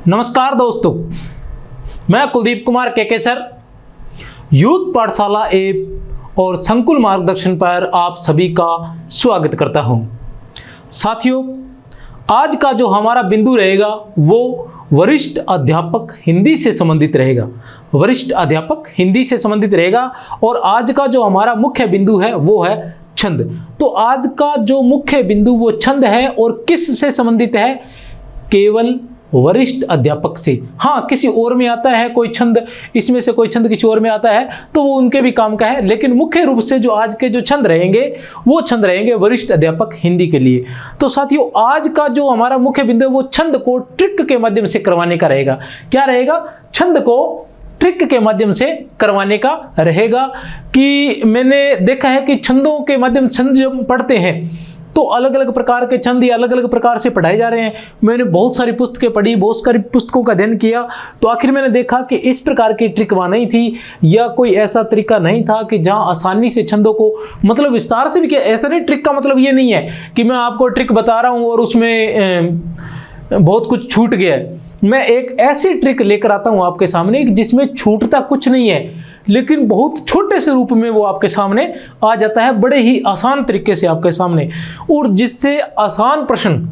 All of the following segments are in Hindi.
नमस्कार दोस्तों, मैं कुलदीप कुमार के सर यूथ पाठशाला ऐप और संकुल मार्गदर्शन पर आप सभी का स्वागत करता हूं। साथियों, आज का जो हमारा बिंदु रहेगा वो वरिष्ठ अध्यापक हिंदी से संबंधित रहेगा। वरिष्ठ अध्यापक हिंदी से संबंधित रहेगा और आज का जो हमारा मुख्य बिंदु है वो है छंद। तो आज का जो मुख्य बिंदु वो छंद है और किस से संबंधित है? केवल वरिष्ठ अध्यापक से। हाँ, किसी और में आता है कोई छंद, इसमें से कोई छंद किसी और में आता है तो वो उनके भी काम का है, लेकिन मुख्य रूप से जो आज के जो छंद रहेंगे वो छंद रहेंगे वरिष्ठ अध्यापक हिंदी के लिए। तो साथियों, आज का जो हमारा मुख्य बिंदु है वो छंद को ट्रिक के माध्यम से करवाने का रहेगा। क्या रहेगा? छंद को ट्रिक के माध्यम से करवाने का रहेगा। कि मैंने देखा है कि छंदों के माध्यम से छंद जब पढ़ते हैं तो अलग अलग प्रकार के छंद या अलग अलग प्रकार से पढ़ाए जा रहे हैं। मैंने बहुत सारी पुस्तकें पढ़ी, बहुत सारी पुस्तकों का अध्ययन किया, तो आखिर मैंने देखा कि इस प्रकार की ट्रिक वहाँ नहीं थी या कोई ऐसा तरीका नहीं था कि जहाँ आसानी से छंदों को मतलब विस्तार से भी किया। ऐसा नहीं, ट्रिक का मतलब ये नहीं है कि मैं आपको ट्रिक बता रहा हूँ और उसमें बहुत कुछ छूट गया है। मैं एक ऐसी ट्रिक लेकर आता हूँ आपके सामने जिसमें छूटता कुछ नहीं है, लेकिन बहुत छोटे से रूप में वो आपके सामने आ जाता है, बड़े ही आसान तरीके से आपके सामने। और जिससे आसान प्रश्न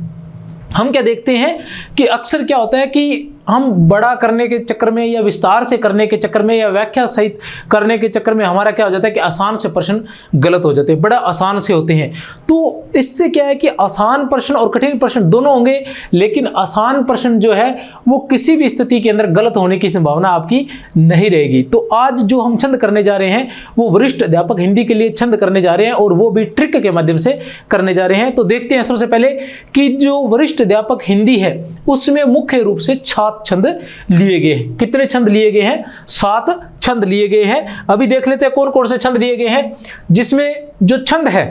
हम क्या देखते हैं कि अक्सर क्या होता है कि हम बड़ा करने के चक्कर में या विस्तार से करने के चक्कर में या व्याख्या सहित करने के चक्कर में हमारा क्या हो जाता है कि आसान से प्रश्न गलत हो जाते हैं, बड़ा आसान से होते हैं। तो इससे क्या है कि आसान प्रश्न और कठिन प्रश्न दोनों होंगे, लेकिन आसान प्रश्न जो है वो किसी भी स्थिति के अंदर गलत होने की संभावना आपकी नहीं रहेगी। तो आज जो हम छंद करने जा रहे हैं वो वरिष्ठ अध्यापक हिंदी के लिए छंद करने जा रहे हैं और वो भी ट्रिक के माध्यम से करने जा रहे हैं। तो देखते हैं सबसे पहले कि जो वरिष्ठ अध्यापक हिंदी है उसमें मुख्य रूप से 7 छंद लिए गए हैं। कितने छंद लिए गए हैं? 7 छंद लिए गए हैं। अभी देख लेते हैं कौन कौन से छंद लिए गए हैं। जिसमें जो छंद है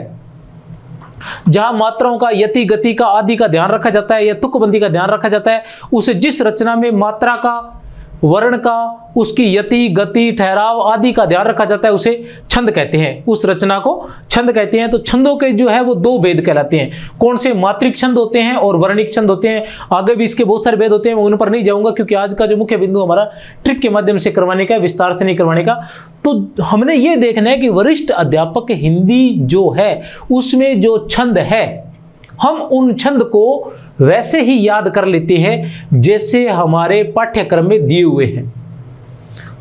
जहां मात्राओं का, यति, गति का, आदि का ध्यान रखा जाता है या तुकबंदी का ध्यान रखा जाता है, उसे जिस रचना में मात्रा का, वर्ण का, उसकी यति, गति, ठहराव आदि का ध्यान रखा जाता है उसे छंद कहते हैं। उस रचना को छंद कहते हैं। तो छंदों के जो है वो 2 भेद कहलाते हैं। कौन से? मात्रिक छंद होते हैं और वर्णिक छंद होते हैं। आगे भी इसके बहुत सारे भेद होते हैं, मैं उन पर नहीं जाऊंगा क्योंकि आज का जो मुख्य बिंदु हमारा ट्रिक के माध्यम से करवाने का है, विस्तार से नहीं करवाने का। तो हमने ये देखना है कि वरिष्ठ अध्यापक हिंदी जो है उसमें जो छंद है हम उन छंद को वैसे ही याद कर लेते हैं जैसे हमारे पाठ्यक्रम में दिए हुए हैं।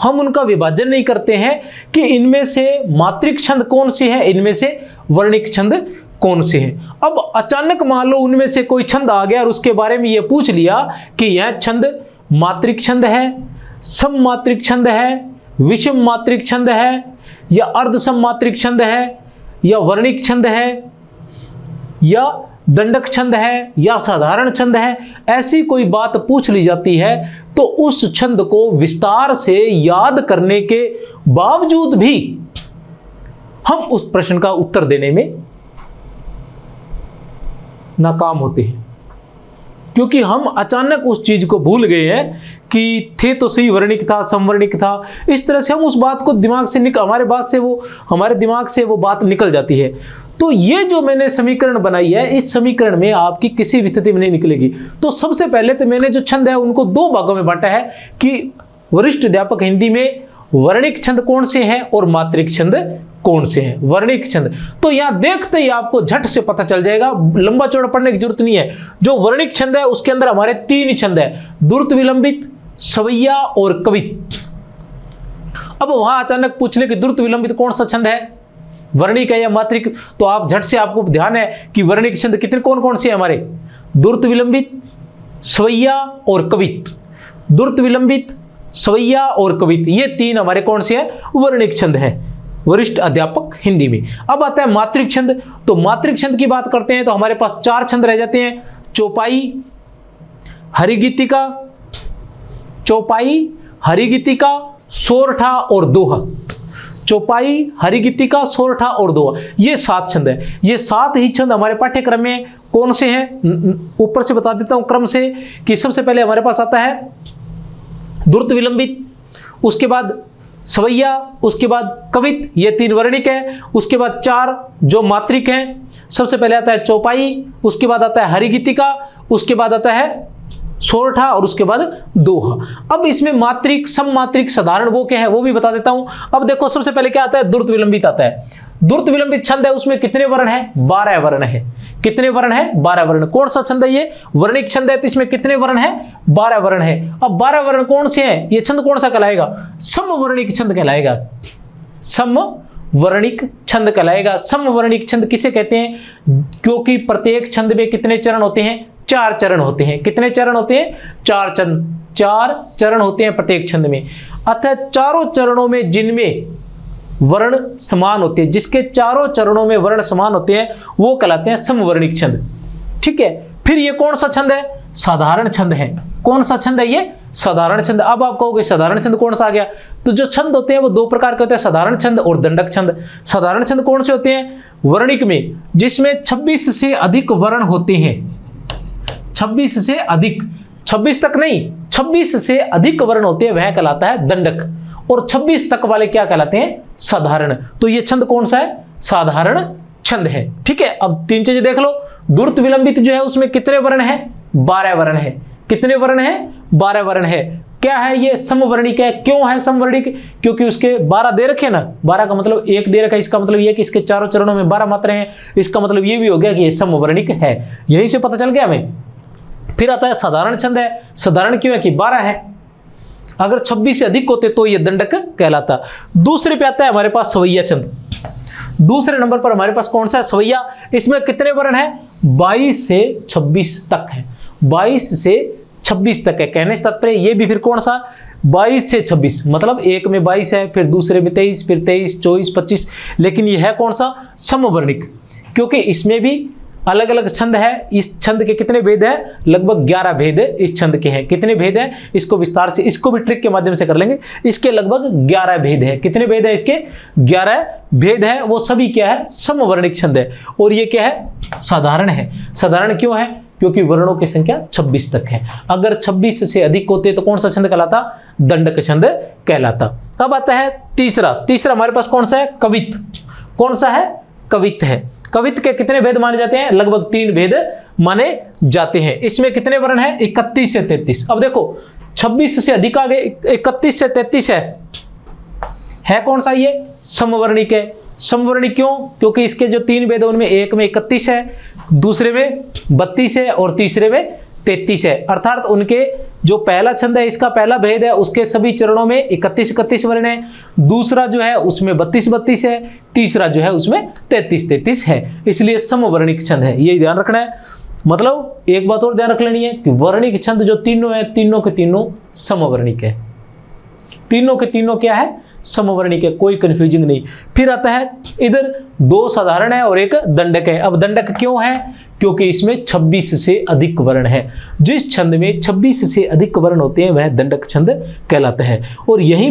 हम उनका विभाजन नहीं करते हैं कि इनमें से मात्रिक छंद कौन से हैं, इनमें से वर्णिक छंद कौन से हैं। अब अचानक मान लो उनमें से कोई छंद आ गया और उसके बारे में यह पूछ लिया कि यह छंद मात्रिक छंद है, सममात्रिक छंद है, विषम मात्रिक छंद है या अर्धसम मात्रिक छंद है या वर्णिक छंद है या दंडक छंद है या साधारण छंद है, ऐसी कोई बात पूछ ली जाती है तो उस छंद को विस्तार से याद करने के बावजूद भी हम उस प्रश्न का उत्तर देने में नाकाम होते हैं, क्योंकि हम अचानक उस चीज को भूल गए हैं कि थे तो सही वर्णिक था, समवर्णिक था। इस तरह से हम उस बात को दिमाग से हमारे दिमाग से वो बात निकल जाती है। तो ये जो मैंने समीकरण बनाई है, इस समीकरण में आपकी किसी भी स्थिति में नहीं निकलेगी। तो सबसे पहले तो मैंने जो छंद है उनको 2 भागों में बांटा है कि वरिष्ठ अध्यापक हिंदी में वर्णिक छंद कौन से हैं और मात्रिक छंद कौन से हैं। वर्णिक छंद तो यहां देखते ही आपको झट से पता चल जाएगा, लंबा चौड़ा पढ़ने की जरूरत नहीं है। जो वर्णिक छंद है उसके अंदर हमारे 3 छंद है, द्रुत, विलंबित, सवैया और कवित। अब वहां अचानक पूछ ले कि द्रुत विलंबित कौन सा छंद है, वर्णिक है या मात्रिक, तो आप झट से आपको ध्यान है कि वर्णिक छंद कितने कौन से हैं हमारे? द्रुत, विलंबित, सवैया और कवित। द्रुत, विलंबित, सवैया और कवित, ये 3 हमारे कौन से हैं? वर्णिक छंद है वरिष्ठ अध्यापक हिंदी में। अब आता है मात्रिक छंद। तो मात्रिक छंद की बात करते हैं तो हमारे पास 4 छंद रह जाते हैं, चौपाई, हरिगीतिका, चौपाई, हरिगीतिका, सोरठा और दोहा। चौपाई, हरिगीतिका, सोरठा और दोहा, ये 7 छंद है। ये 7 ही छंद हमारे पाठ्यक्रम में कौन से हैं? ऊपर से बता देता हूं क्रम से कि सबसे पहले हमारे पास आता है द्रुत विलंबित, उसके बाद सवैया, उसके बाद कवित, ये 3 वर्णिक है, उसके बाद 4 जो मात्रिक हैं। सबसे पहले आता है चौपाई, उसके बाद आता है हरिगीतिका, उसके बाद आता है सोरठा और उसके बाद दोहा। अब इसमें मात्रिक, सममात्रिक, साधारण वो क्या है वो भी बता देता हूं। अब देखो सबसे पहले क्या आता है, द्रुत विलंबित आता है। द्रुत विलंबित छंद है, उसमें कितने वर्ण है, 12 वर्ण है। कितने वर्ण है, 12 वर्ण। कौन सा छंद है ये, वर्णिक छंद है, तो इसमें कितने वर्ण है, 12 वर्ण है। अब 12 वर्ण कौन से हैं, ये छंद कौन सा कहलाएगा, समवर्णिक छंद कहलाएगा। समवर्णिक छंद कहलाएगा। समवर्णिक छंद किसे कहते हैं, क्योंकि प्रत्येक छंद में कितने चरण होते हैं, 4 चरण होते हैं। कितने चरण होते हैं, 4 चरण होते हैं प्रत्येक छंद में। अतः चारों चरणों में जिनमें वर्ण समान होते हैं, जिसके चारों चरणों में वर्ण समान होते हैं, वो कहलाते हैं समवर्णिक छंद। ठीक है, फिर ये कौन सा छंद है, साधारण छंद है। कौन सा छंद है ये, साधारण छंद। अब आप कहोगे साधारण छंद कौन सा आ गया, तो जो छंद होते हैं वो 2 प्रकार के होते हैं, साधारण छंद और दंडक छंद। साधारण छंद कौन से होते हैं, वर्णिक में जिसमें 26 से अधिक वर्ण होते हैं। 26 से अधिक, 26 तक नहीं, 26 से अधिक वर्ण होते हैं, वह कहलाता है दंडक। और 26 तक वाले क्या कहलाते हैं, साधारण। तो ये छंद कौन सा है, साधारण छंद है। ठीक है, अब 3 चीजें देख लो। द्रुत विलंबित जो है उसमें कितने वर्ण है, 12 वर्ण है। कितने वर्ण है, 12 वर्ण है। क्या है ये, समवर्णिक है। क्यों है समवर्णिक, क्योंकि उसके 12 दे रखे ना, 12 का मतलब 1 दे रखा है, इसका मतलब ये कि इसके चारों चरणों में 12 मात्राएं हैं। इसका मतलब ये भी हो गया कि ये समवर्णिक है। यहीं से पता चल गया हमें। फिर आता है साधारण छंद है। साधारण क्यों है कि 12 है, अगर 26 से अधिक होते तो ये दंडक कहलाता। दूसरे पे आता है हमारे पास सवैया छंद। दूसरे नंबर पर हमारे पास कौन सा है, सवैया। इसमें कितने वर्ण है, 22 से 26 तक है। 22 से 26 तक है। कहने से तात्पर्य ये भी फिर कौन सा, 22 से 26, मतलब एक में 22 है, फिर दूसरे में 23, फिर 23, 24, 25। लेकिन ये है कौन सा, समवर्णिक, क्योंकि इसमें भी अलग अलग छंद है। इस छंद के कितने भेद हैं, लगभग 11 भेद इस छंद के हैं। कितने भेद हैं, इसको विस्तार से, इसको भी ट्रिक के माध्यम से कर लेंगे। इसके लगभग 11 भेद है। कितने भेद है इसके, 11 भेद है। वो सभी क्या है, समवर्णिक छंद है। और ये क्या है, साधारण है। साधारण क्यों है, क्योंकि वर्णों की संख्या 26 तक है। अगर 26 से अधिक होते तो कौन सा छंद कहलाता, दंडक छंद कहलाता। अब आता है तीसरा हमारे पास कौन सा है, कवित। कौन सा है, कवित है। कवित के कितने भेद माने जाते हैं, लगभग 3 भेद माने जाते हैं। इसमें कितने वर्ण हैं, 31 से 33। अब देखो 26 से अधिक आ गए, 31 से 33 है कौन सा, ये समवर्णिक है। समवर्णिक क्यों, क्योंकि इसके जो 3 भेद है उनमें एक में 31 है, दूसरे में 32 है और तीसरे में 33 है। अर्थात उनके जो पहला छंद है, इसका पहला भेद है, उसके सभी चरणों में 31 वर्ण है। दूसरा जो है उसमें 32 है। तीसरा जो है उसमें 33 है। इसलिए समवर्णिक छंद है, ये ध्यान रखना है। मतलब एक बात और ध्यान रख लेनी है कि वर्णिक छंद जो तीनों है, तीनों के तीनों समवर्णिक है। तीनों के तीनों क्या है, समवर्णिक है, कोई कंफ्यूजिंग नहीं। फिर आता है इधर 2 साधारण है और 1 दंडक है। अब दंडक क्यों है, क्योंकि इसमें 26 से अधिक वर्ण है। जिस छंद में 26 से अधिक वर्ण होते हैं वह दंडक छंद कहलाता है। और यही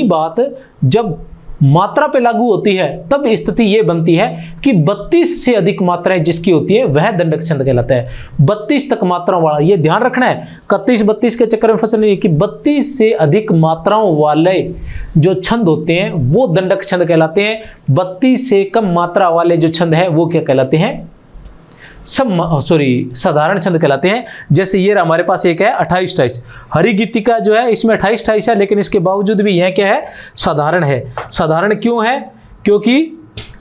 बात जब मात्रा पे लागू होती है तब स्थिति यह बनती है कि 32 से अधिक मात्राएं जिसकी होती है वह दंडक छंद कहलाता है। 32 तक मात्राओं वाला, ये ध्यान रखना है, 31-32 के चक्कर में फंसना नहीं है कि 32 से अधिक मात्राओं वाले जो छंद होते हैं वो दंडक छंद कहलाते हैं। 32 से कम मात्रा वाले जो छंद है वो क्या कहलाते हैं, साधारण छंद कहलाते हैं। जैसे ये हमारे पास एक है 28-28, हरि गीतिका जो है इसमें 28-28 है, लेकिन इसके बावजूद भी यह क्या है, साधारण है। साधारण क्यों है, क्योंकि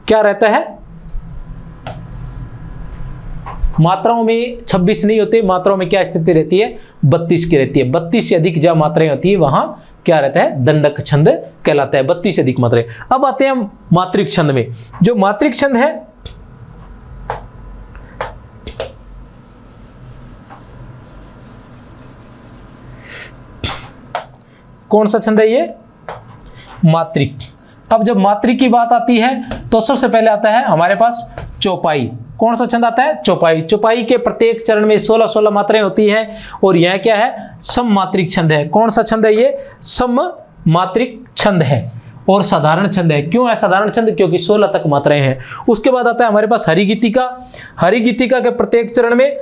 क्या रहता है, मात्राओं में 26 नहीं होते, मात्राओं में क्या स्थिति रहती है, 32 की रहती है। 32 से अधिक जहां मात्राएं होती है वहां क्या रहता है, दंडक छंद कहलाता है, 32 से अधिक मात्राएं। अब आते हैं हम मात्रिक छंद में। जो मात्रिक छंद है कौन सा छंद है ये, मात्रिक। अब जब मात्रिक की बात आती है तो सबसे पहले आता है हमारे पास चौपाई। कौन सा छंद आता है, चौपाई। चौपाई के प्रत्येक चरण में 16-16 मात्राएं होती हैं और यह क्या है, सममात्रिक छंद है। कौन सा छंद है ये, सममात्रिक छंद है। और साधारण छंद है। क्यों है साधारण छंद, क्योंकि 16 तक मात्राएं हैं। उसके बाद आता है हमारे पास हरि गीतिका। हरि गीतिका के प्रत्येक चरण में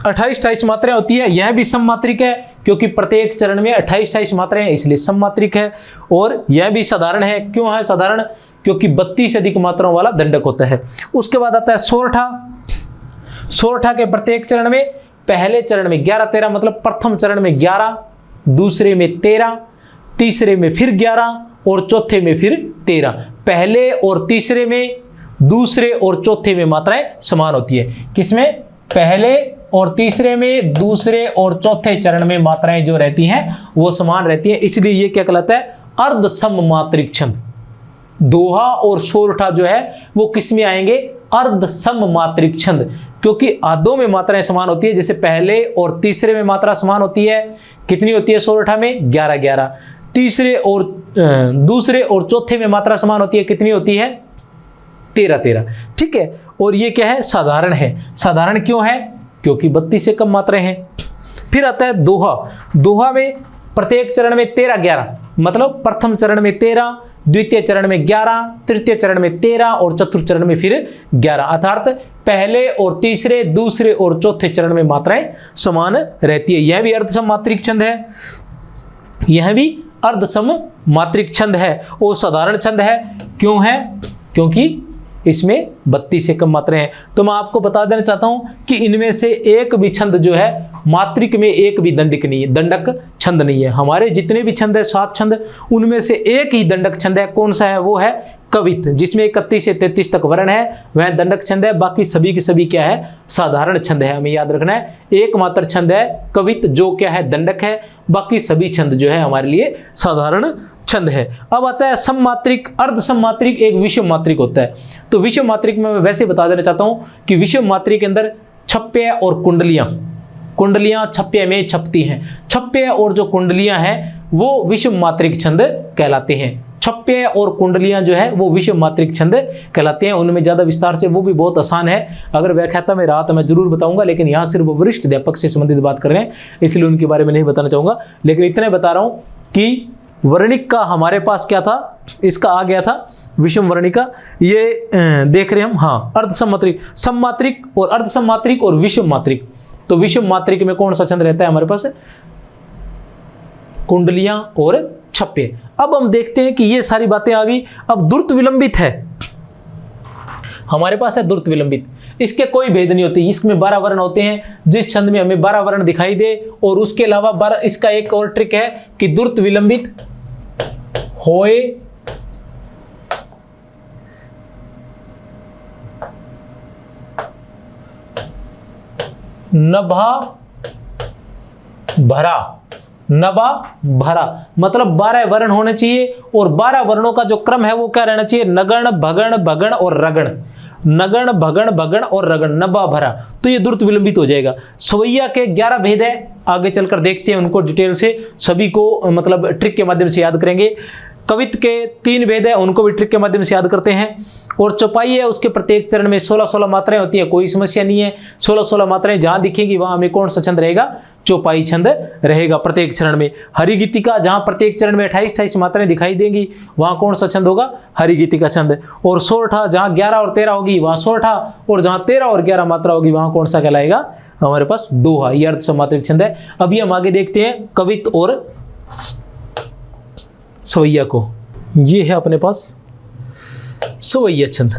28-28 मात्राएं होती है, यह भी सममात्रिक है क्योंकि प्रत्येक चरण में 28-28 मात्राएं हैं, इसलिए सममात्रिक है। और यह भी साधारण है। क्यों है साधारण, क्योंकि 32 से अधिक मात्राओं वाला दंडक होता है। उसके बाद आता है सोरठा। सोरठा के प्रत्येक चरण में, पहले चरण में 11-13 मतलब प्रथम चरण में 11, दूसरे में 13, तीसरे में फिर 11 और चौथे में फिर 13। पहले और तीसरे में, दूसरे और चौथे में मात्राएं समान होती है। किसमें? पहले और तीसरे में, दूसरे और चौथे चरण में मात्राएं जो रहती हैं वो समान रहती हैं, इसलिए ये क्या कहलाता है? अर्ध सममात्रिक छंद। दोहा और सोरठा जो है वो किस में आएंगे? अर्ध सममात्रिक छंद, क्योंकि आधों में मात्राएं समान होती है। जैसे पहले और तीसरे में मात्रा समान होती है, कितनी होती है सोरठा में? 11-11। तीसरे और दूसरे और चौथे में मात्रा समान होती है, कितनी होती है? 13-13। ठीक है, और ये क्या है? साधारण है। साधारण क्यों है? क्योंकि 32 से कम मात्राएं हैं। फिर आता है दोहा। दोहा में प्रत्येक चरण में 13-11 मतलब प्रथम चरण में 13, द्वितीय चरण में 11, तृतीय चरण में 13 और चतुर्थ चरण में फिर 11। अर्थात पहले और तीसरे, दूसरे और चौथे चरण में मात्राएं समान रहती है। यह भी अर्धसममात्रिक छंद है, यह भी अर्धसममात्रिक छंद है और साधारण छंद है। क्यों है? क्योंकि इसमें 32 से कम मात्राएं हैं। तो मैं आपको बता देना चाहता हूं कि इनमें से एक भी छंद जो है मात्रिक में एक भी दंडक नहीं है, दंडक छंद नहीं है। हमारे जितने भी छंद है 7 छंद, उनमें से एक ही दंडक छंद है। कौन सा है? वो है कवित, जिसमें 31 से 33 तक वर्ण है, वह दंडक छंद है। बाकी सभी के सभी क्या है? साधारण छंद है। हमें याद रखना है एकमात्र छंद है कवित जो क्या है? दंडक है। बाकी सभी छंद जो है हमारे लिए साधारण छंद है। अब आता है सममात्रिक। अर्ध सममात्रिक एक विषम मात्रिक होता है। तो विषम मात्रिक में मैं वैसे बता देना चाहता हूं कि विषम मात्रिक के अंदर छप्पे और कुंडलियां छप्पे में छपती हैं। छप्पे और जो कुंडलियां हैं वो विषम मात्रिक छंद कहलाते हैं। छप्पे और कुंडलियां जो है वो विषम मात्रिक छंद कहलाते हैं। उनमें ज्यादा विस्तार से, वो भी बहुत आसान है, अगर व्याख्याता में रहा तो मैं जरूर बताऊंगा, लेकिन यहाँ सिर्फ वरिष्ठ अध्यापक से संबंधित बात कर रहे हैं इसलिए उनके बारे में नहीं बताना चाहूंगा। लेकिन इतने बता रहा हूं कि वर्णिक का हमारे पास क्या था? इसका आ गया था विषम वर्णिका। ये देख रहे हैं हम, हाँ, अर्धसममात्रिक, सममात्रिक और अर्धसममात्रिक और विषम मात्रिक। तो विषम मात्रिक में कौन सा छंद रहता है हमारे पास? कुंडलियां और छप्पे। अब हम देखते हैं कि ये सारी बातें आ गई। अब द्रुत विलंबित है हमारे पास, है द्रुत विलंबित। इसके कोई भेद नहीं होते। इसमें 12 वर्ण होते हैं। जिस छंद में हमें 12 वर्ण दिखाई दे, और उसके अलावा 12, इसका एक और ट्रिक है कि द्रुत विलंबित होए नभा भरा। नभा भरा मतलब 12 वर्ण होने चाहिए, और 12 वर्णों का जो क्रम है वो क्या रहना चाहिए? नगण, भगण, भगण और रगण। नगण, भगण, भगण और रगण, नभा भरा। तो ये द्रुत विलंबित हो जाएगा। सवैया के 11 भेद है, आगे चलकर देखते हैं उनको डिटेल से। सभी को मतलब ट्रिक के माध्यम से याद करेंगे। कवित के 3 भेद है, उनको भी ट्रिक के माध्यम से याद करते हैं। और चौपाई है, उसके प्रत्येक चरण में 16-16 मात्राएं होती है, कोई समस्या नहीं है। 16-16 मात्राएं जहां दिखेंगी वहां हमें कौन सा छंद रहेगा? चौपाई छंद रहेगा प्रत्येक चरण में। हरिगीतिका जहां प्रत्येक चरण में 28-28 मात्राएं दिखाई देंगी वहां कौन सा छंद होगा? हरिगीतिका छंद। और सोरठा जहां 11 और 13 होगी वहां सोरठा, और जहां 13 और 11 मात्रा होगी वहां कौन सा कहलाएगा? हमारे पास दोहा। ये अर्ध सममात्रिक छंद है। अभी हम आगे देखते हैं कवित और सवैया को। ये है अपने पास सवैया छंद।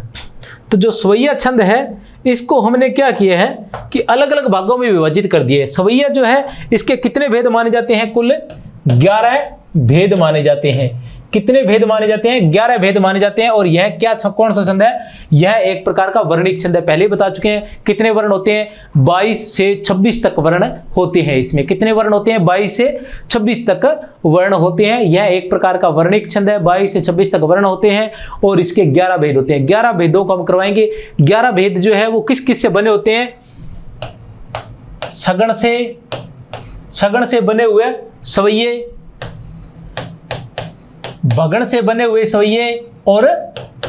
तो जो सवैया छंद है इसको हमने क्या किया है कि अलग अलग भागों में विभाजित कर दिए। सवैया जो है इसके कितने भेद माने जाते हैं? कुल 11 भेद माने जाते हैं। कितने भेद माने जाते हैं? 11 भेद माने जाते हैं। और यह क्या कौन सा छंद है? यह एक प्रकार का वर्णिक छंद है। पहले बता चुके हैं कितने वर्ण होते हैं? 22 से 26 तक वर्ण होते हैं। इसमें कितने वर्ण होते हैं? 22 से 26 तक वर्ण होते हैं। यह एक प्रकार का वर्णिक छंद है। 22 से 26 तक वर्ण होते हैं और इसके 11 भेद होते हैं। 11 भेदों को हम करवाएंगे। 11 भेद जो है वो किस किस से बने होते हैं? सगण से बने हुए सवैये, भगण से बने हुए सवैये और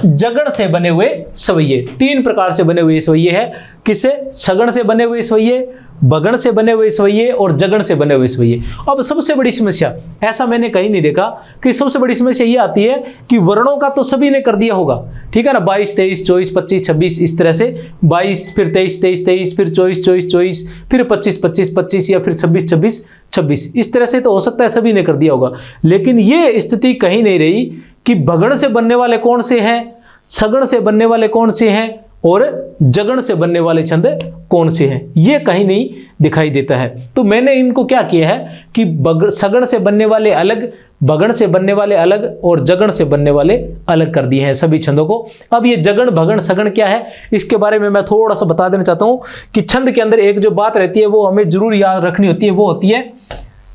जगण से बने हुए सवैये। 3 प्रकार से बने हुए सवैये है। किससे? सगण से बने हुए सवैये, भगण से बने हुए सवैये और जगण से बने हुए सवैये। अब सबसे बड़ी समस्या, ऐसा मैंने कहीं नहीं देखा कि सबसे बड़ी समस्या ये आती है कि वर्णों का तो सभी ने कर दिया होगा, ठीक है ना? 22, 23, 24, 25, 26 इस तरह से 22 फिर 23, 23, 23 फिर 24, 24, 24 फिर 25, 25, 25 या फिर 26, 26, 26 इस तरह से तो हो सकता है सभी ने कर दिया होगा। लेकिन ये स्थिति कहीं नहीं रही कि भगण से बनने वाले कौन से हैं, सगण से बनने वाले कौन से हैं और जगण से बनने वाले छंद कौन से हैं, ये कहीं नहीं दिखाई देता है। तो मैंने इनको क्या किया है कि सगण से बनने वाले अलग, भगण से बनने वाले अलग और जगण से बनने वाले अलग कर दिए हैं सभी छंदों को। अब ये जगण भगण सगण क्या है, इसके बारे में मैं थोड़ा सा बता देना चाहता हूं कि छंद के अंदर एक जो बात रहती है वो हमें जरूर याद रखनी होती है, वो होती है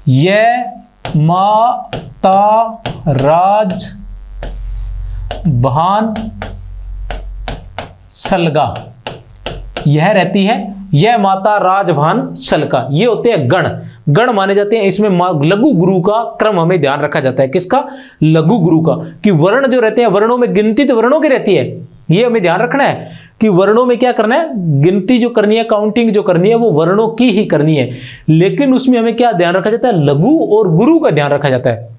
ये माता राज भान सलगा, यह रहती है यह माता राजभान सलका, ये होते हैं गण। गण माने जाते हैं, इसमें लघु गुरु का क्रम हमें ध्यान रखा जाता है। किसका? लघु गुरु का, कि वर्ण जो रहते हैं, वर्णों में गिनती तो वर्णों की रहती है, ये हमें ध्यान रखना है कि वर्णों में क्या करना है, गिनती जो करनी है, काउंटिंग जो करनी है वो वर्णों की ही करनी है। लेकिन उसमें हमें क्या ध्यान रखा जाता है, लघु और गुरु का ध्यान रखा जाता है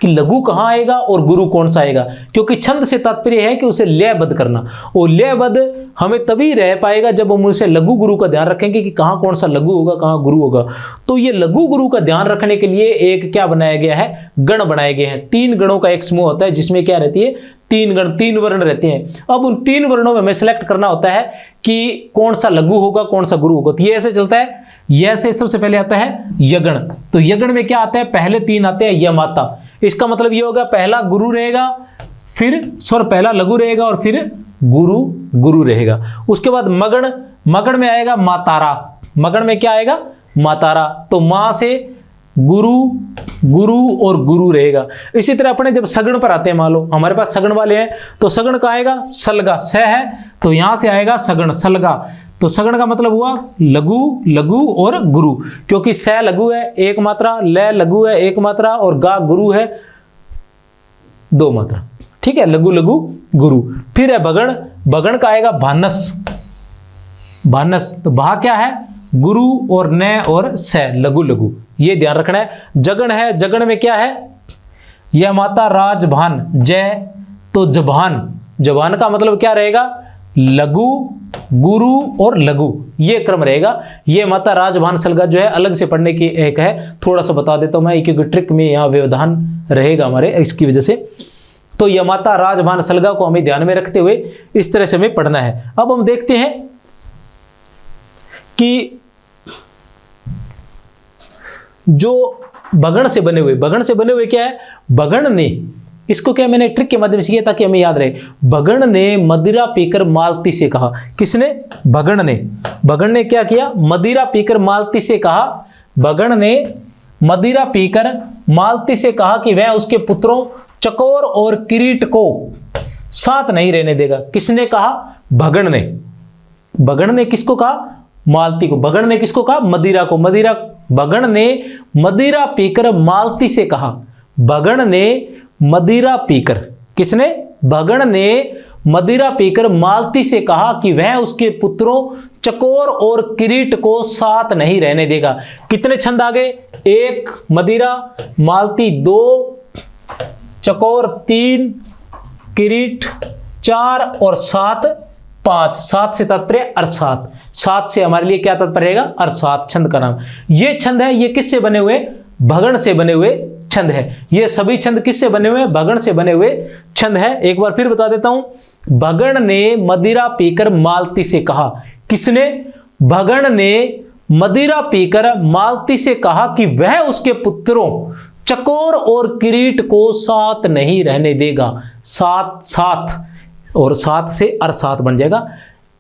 कि लघु कहां आएगा और गुरु कौन सा आएगा, क्योंकि छंद से तात्पर्य है कि उसे लयबद्ध करना, और लयबद्ध हमें तभी रह पाएगा जब हम उसे लघु गुरु का ध्यान रखेंगे कि कहां कौन सा लघु होगा, कहां गुरु होगा। तो ये लघु गुरु का ध्यान रखने के लिए एक क्या बनाया गया है, गण बनाए गए हैं। 3 गणों का एक समूह होता है जिसमें क्या रहती है, 3 गण, 3 वर्ण रहते हैं। अब उन 3 वर्णों में हमें सेलेक्ट करना होता है कि कौन सा लघु होगा, कौन सा गुरु होगा। तो ये ऐसे चलता है, यह से सबसे पहले आता है यगण। तो यगण में क्या आता है, पहले 3 आते हैं यमाता। इसका मतलब ये होगा पहला गुरु रहेगा, फिर स्वर पहला लघु रहेगा और फिर गुरु गुरु रहेगा। उसके बाद मगण, मगण में आएगा मातारा। मगण में क्या आएगा, मातारा। तो मां से गुरु गुरु और गुरु रहेगा। इसी तरह अपने जब सगण पर आते हैं, मान लो हमारे पास सगण वाले हैं, तो सगण का आएगा सलगा, स है तो यहां से आएगा सगण सलगा। तो सगण का मतलब हुआ लघु लघु और गुरु, क्योंकि स लघु है 1 मात्रा, ल लघु है 1 मात्रा और गा गुरु है 2 मात्रा। ठीक है, लघु लघु गुरु। फिर है भगण, भगण का आएगा भानस, भानस। तो भा क्या है, गुरु और न और स, लघु लघु, ये ध्यान रखना है। जगण है, जगण में क्या है, यह माता राजभान, जय तो जभान, जभान का मतलब क्या रहेगा, लघु गुरु और लघु, ये क्रम रहेगा। ये माता राजभान सलगा जो है अलग से पढ़ने की एक है, थोड़ा सा बता देता हूं मैं, क्योंकि ट्रिक में यहाँ व्यवधान रहेगा हमारे इसकी वजह से। तो यह माता राजभान सलगा को हमें ध्यान में रखते हुए इस तरह से हमें पढ़ना है। अब हम देखते हैं कि जो भगण से बने हुए, भगण से बने हुए क्या है, भगण ने, इसको क्या मैंने ट्रिक के माध्यम से किया ताकि हमें याद रहे। भगण ने मदिरा पीकर मालती से कहा, किसने, भगण ने। भगण ने क्या किया, मदिरा पीकर मालती से कहा। भगण ने मदिरा पीकर मालती से कहा कि वह उसके पुत्रों चकोर और किरीट को साथ नहीं रहने देगा। किसने कहा, भगण ने। भगण ने किसको कहा, मालती को। भगण ने किसको कहा, मदिरा को। मदिरा, भगण ने मदिरा पीकर मालती से कहा। भगण ने मदिरा पीकर, किसने, भगण ने मदिरा पीकर मालती से कहा कि वह उसके पुत्रों चकोर और किरीट को साथ नहीं रहने देगा। कितने छंद आ गए, 1 मदिरा, मालती 2, चकोर 3, किरीट 4 और 7 5। 7 से तात्पर्य अरसात, 7 से हमारे लिए क्या तात्पर्य रहेगा, अरसात छंद का नाम। ये छंद है, ये किससे बने हुए, भगण से बने हुए छंद है। ये सभी छंद किससे बने हुए, भगण से बने हुए छंद है। एक बार फिर बता देता हूं, भगण ने मदिरा पीकर मालती से कहा। किसने, भगण ने मदिरा पीकर मालती से कहा कि वह उसके पुत्रों चकोर और किरीट को साथ नहीं रहने देगा। 7 और 7 से अरसात बन जाएगा।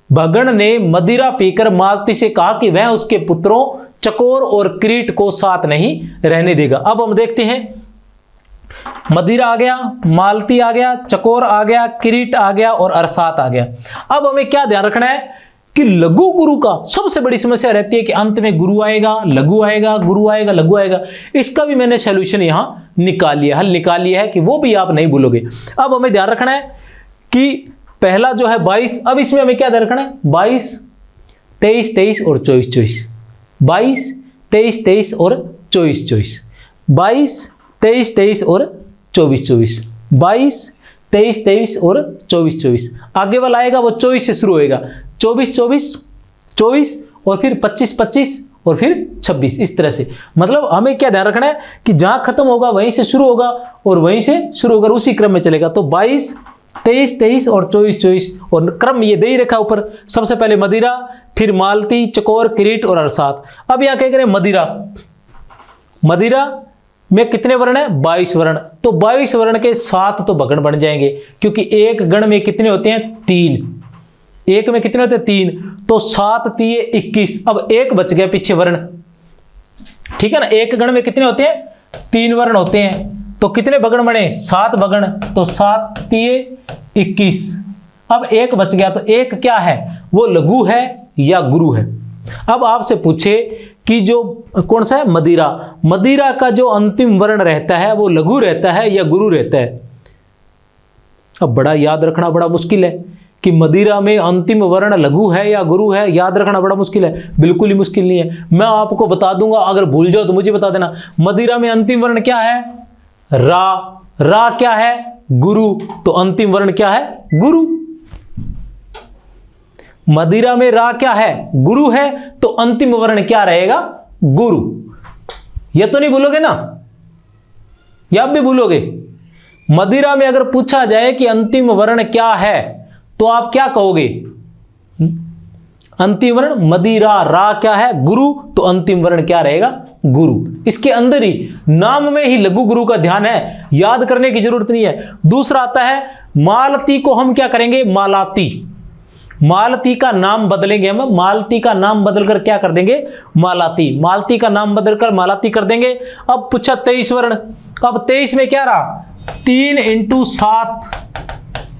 भगण ने मदिरा पीकर मालती से कहा कि वह उसके पुत्रों चकोर और किरीट को साथ नहीं रहने देगा। अब हम देखते हैं, मदिरा आ गया, मालती आ गया, चकोर आ गया, किरीट आ गया और अरसात आ गया। अब हमें क्या ध्यान रखना है कि लघु गुरु का सबसे बड़ी समस्या रहती है कि अंत में गुरु आएगा, लघु आएगा, गुरु आएगा, लघु आएगा। इसका भी मैंने सॉल्यूशन यहां निकाल लिया, हल निकाल लिया है कि वो भी आप नहीं भूलोगे। अब हमें ध्यान रखना है कि पहला जो है 22, अब इसमें हमें क्या ध्यान रखना है, 22, 23, 23 और 24, 24, 22, 23, 23 और 24, 24, 22, 23, 23 और 24, 24, 22, 23, 23 और 24, 24। आगे वाला आएगा वो 24 से शुरू होएगा, 24, 24, 24 और फिर 25, 25 और फिर 26, इस तरह से। मतलब हमें क्या ध्यान रखना है कि जहां खत्म होगा वहीं से शुरू होगा और वहीं से शुरू होकर उसी क्रम में चलेगा। तो 22, 23 23 और 24 24 और क्रम ये दे ही रखा ऊपर। सबसे पहले मदिरा, फिर मालती, चकोर, किरीट और अरसात। अब यहाँ क्या करें, मदिरा। मदिरा में कितने वर्ण है, 22 वर्ण। तो 22 वर्ण के 7 तो भगण बन जाएंगे, क्योंकि एक गण में कितने होते हैं, 3। एक में कितने होते हैं, 3। तो 7 3 21। अब एक बच गया पीछे वर्ण, ठीक है ना। एक गण में कितने होते हैं, 3 वर्ण होते हैं। तो कितने भगण बने, 7 भगण। तो 7 3 21। अब एक बच गया, तो एक क्या है, वो लघु है या गुरु है। अब आपसे पूछे कि जो कौन सा है, मदिरा। मदिरा का जो अंतिम वर्ण रहता है वो लघु रहता है या गुरु रहता है। अब बड़ा याद रखना बड़ा मुश्किल है कि मदिरा में अंतिम वर्ण लघु है या गुरु है, याद रखना बड़ा मुश्किल है। बिल्कुल ही मुश्किल नहीं है, मैं आपको बता दूंगा, अगर भूल जाओ तो मुझे बता देना। मदिरा में अंतिम वर्ण क्या है, रा। रा क्या है, गुरु। तो अंतिम वर्ण क्या है, गुरु। मदिरा में रा क्या है, गुरु है। तो अंतिम वर्ण क्या रहेगा, गुरु। यह तो नहीं भूलोगे ना, या आप भी भूलोगे। मदिरा में अगर पूछा जाए कि अंतिम वर्ण क्या है, तो आप क्या कहोगे, अंतिम वर्ण मदिरा, रा क्या है, गुरु। तो अंतिम वर्ण क्या रहेगा, गुरु। इसके अंदर ही नाम में ही लघु गुरु का ध्यान है, याद करने की जरूरत नहीं है। दूसरा आता है मालती को हम क्या करेंगे, मालाती। मालती का नाम बदलेंगे हम, मालती का नाम बदलकर क्या कर देंगे, मालाती। मालती का नाम बदलकर मालाती कर देंगे। अब पूछा 23 वर्ण। अब 23 में क्या रहा, 3 × 7